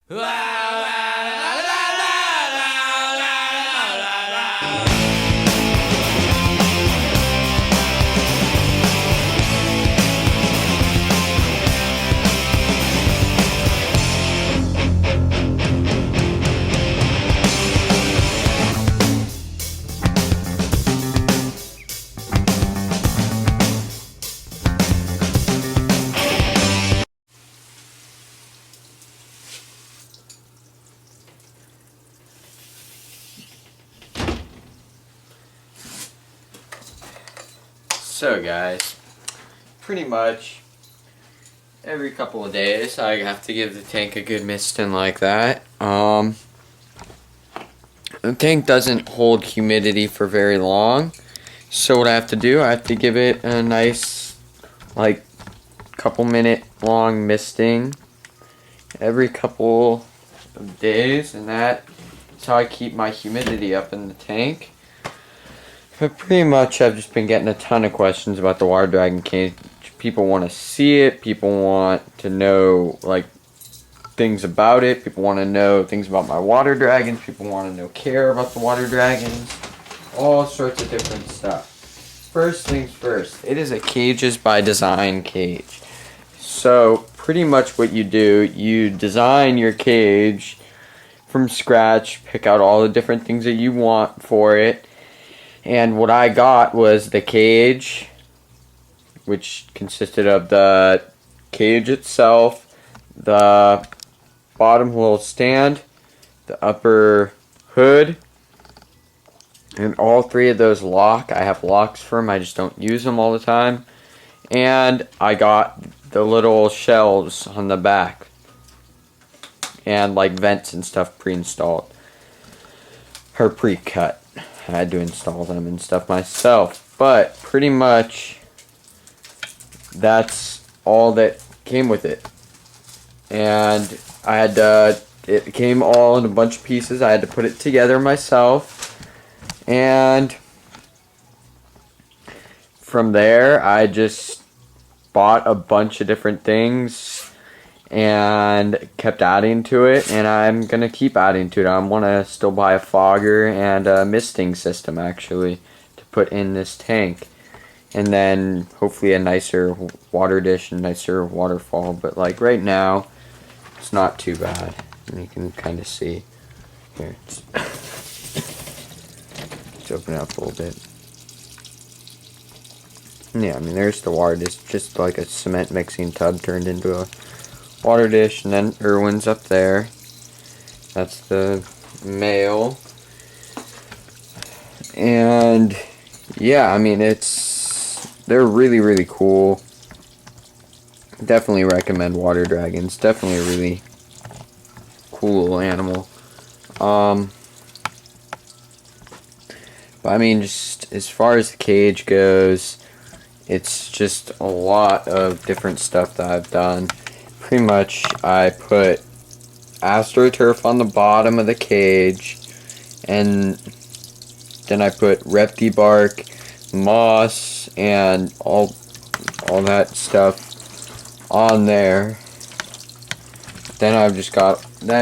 So guys, pretty much every couple of days I have to give the tank a good misting like that. The tank doesn't hold humidity for very long, so what I have to do, I have to give it a nice like couple minute long misting every couple of days, and that's how I keep my humidity up in the tank. But pretty much I've just been getting a ton of questions about the water dragon cage. People want to see it, people want to know like things about it, people want to know things about my water dragons, people want to care about the water dragons, all sorts of different stuff. First things first, it is a Cagesbydesign cage. So pretty much what you do, you design your cage from scratch, pick out all the different things that you want for it. And what I got was the cage, which consisted of the cage itself, the bottom little stand, the upper hood, and all three of those lock. I have locks for them, I just don't use them all the time. And I got the little shelves on the back, and like vents and stuff pre-installed, or pre-cut. I had to install them and stuff myself, but pretty much that's all that came with it. And I had to, it came all in a bunch of pieces. I had to put it together myself, and from there I just bought a bunch of different things and kept adding to it, and I'm gonna keep adding to it. I want to still buy a fogger and a misting system actually to put in this tank, and then hopefully a nicer water dish and nicer waterfall. But like right now it's not too bad, and you can kind of see here. Let's open it up a little bit. Yeah, I mean there's the water dish, just like a cement mixing tub turned into a water dish. And then Irwin's up there, that's the male. And yeah, I mean they're really cool. Definitely recommend water dragons. Definitely a really cool animal. But I mean, just as far as the cage goes, it's just a lot of different stuff that I've done. Pretty much I put AstroTurf on the bottom of the cage, and then I put Repti bark, moss, and all that stuff on there. Then I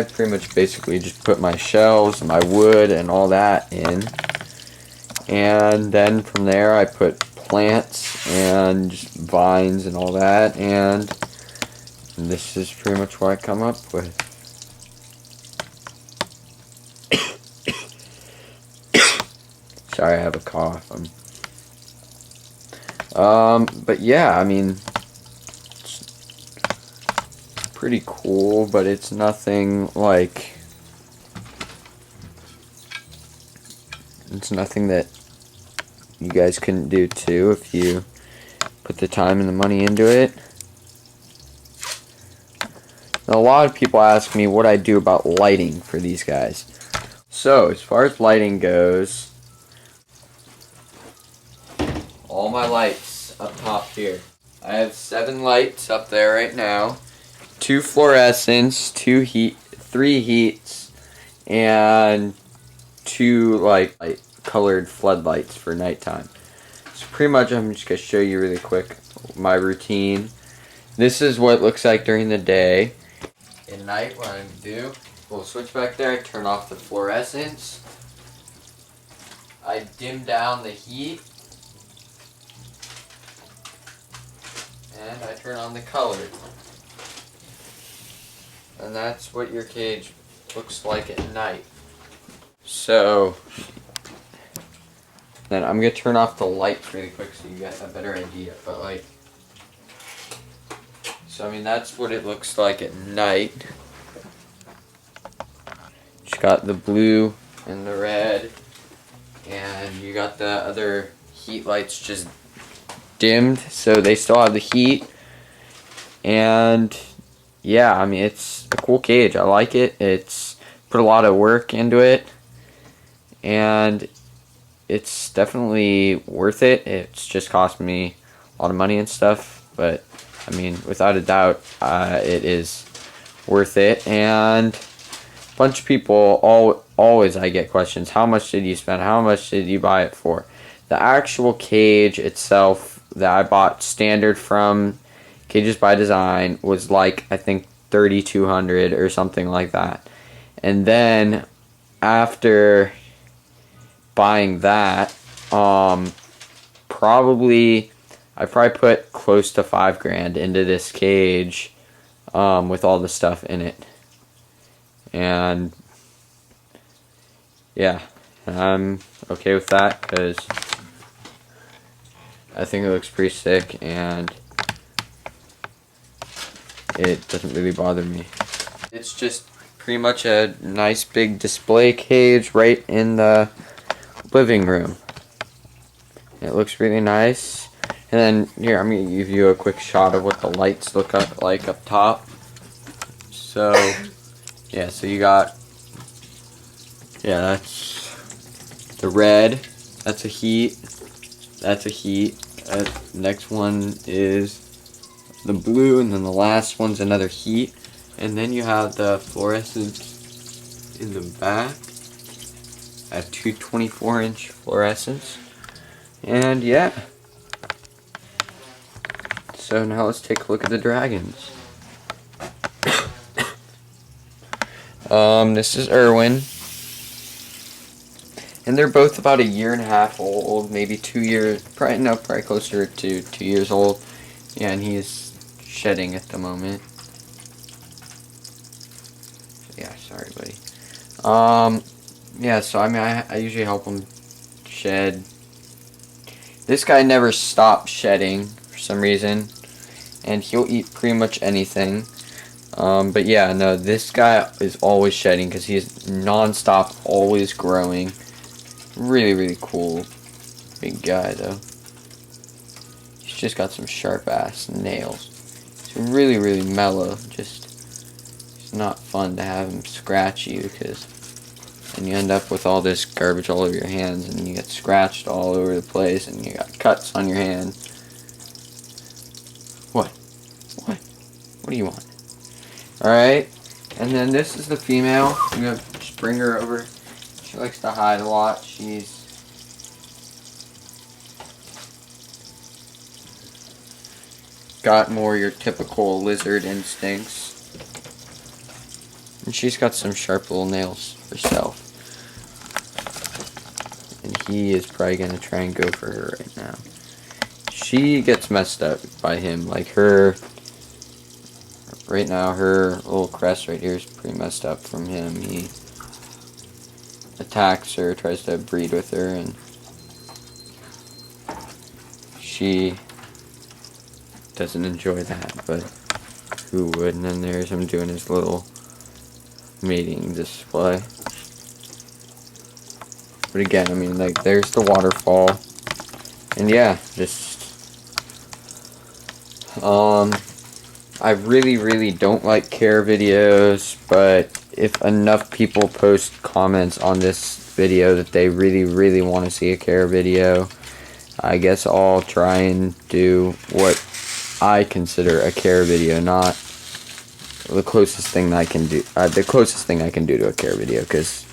pretty much basically just put my shelves, my wood, and all that in. And then from there I put plants and just vines and all that, and this is pretty much what I come up with. Sorry, I have a cough. But yeah, I mean, it's pretty cool, but it's nothing like, it's nothing that you guys couldn't do too if you put the time and the money into it. Now, a lot of people ask me what I do about lighting for these guys. So, as far as lighting goes, all my lights up top here. I have 7 lights up there right now, 2 fluorescents, 3 heats, and 2 like light colored floodlights for nighttime. So pretty much I'm just going to show you really quick my routine. This is what it looks like during the day. at night, what I do, little switch back there, I turn off the fluorescence. I dim down the heat. And I turn on the color. And that's what your cage looks like at night. So, then I'm going to turn off the lights really quick so you get a better idea. But like, so I mean that's what it looks like at night. Just got the blue and the red. And you got the other heat lights just dimmed, so they still have the heat. And yeah, I mean it's a cool cage. I like it. It's put a lot of work into it, and it's definitely worth it. It's just cost me a lot of money and stuff, but I mean without a doubt it is worth it. And a bunch of people always I get questions, how much did you spend, how much did you buy it for? The actual cage itself that I bought standard from Cagesbydesign was like I think $3,200 or something like that. And then after buying that, I probably put close to $5,000 into this cage with all the stuff in it. And yeah, I'm okay with that because I think it looks pretty sick and it doesn't really bother me. It's just pretty much a nice big display cage right in the living room. It looks really nice. And then here, I'm going to give you a quick shot of what the lights look like up top. So yeah, so you got, yeah, that's the red, that's a heat, that's a heat. Next one is the blue, and then the last one's another heat. And then you have the fluorescence in the back. I have two 24-inch fluorescents. And yeah. So now let's take a look at the dragons. This is Irwin. And they're both about 1.5 years old, maybe 2 years, probably closer to 2 years old. Yeah, and he is shedding at the moment. Yeah, sorry, buddy. Yeah, so I mean, I usually help him shed. This guy never stops shedding for some reason, and he'll eat pretty much anything. But yeah, no, this guy is always shedding because he's non-stop, always growing. Really, really cool. Big guy, though. He's just got some sharp-ass nails. He's really, really mellow. It's not fun to have him scratch you because then you end up with all this garbage all over your hands and you get scratched all over the place and you got cuts on your hand. What? What do you want? Alright, and then this is the female. I'm going to just bring her over. She likes to hide a lot. She's got more your typical lizard instincts. And she's got some sharp little nails herself. And he is probably going to try and go for her right now. She gets messed up by him. Like right now, her little crest right here is pretty messed up from him. He attacks her, tries to breed with her, and she doesn't enjoy that, but who would? And then there's him doing his little mating display. But again, I mean, like, there's the waterfall. And yeah, I really, really don't like care videos, but if enough people post comments on this video that they really, really want to see a care video, I guess I'll try and do what I consider a care video, not the closest thing I can do. The closest thing I can do to a care video, because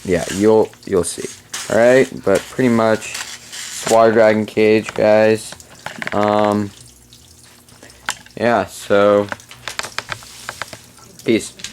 yeah, you'll see. All right, but pretty much water dragon cage, guys. Yeah, so Peace.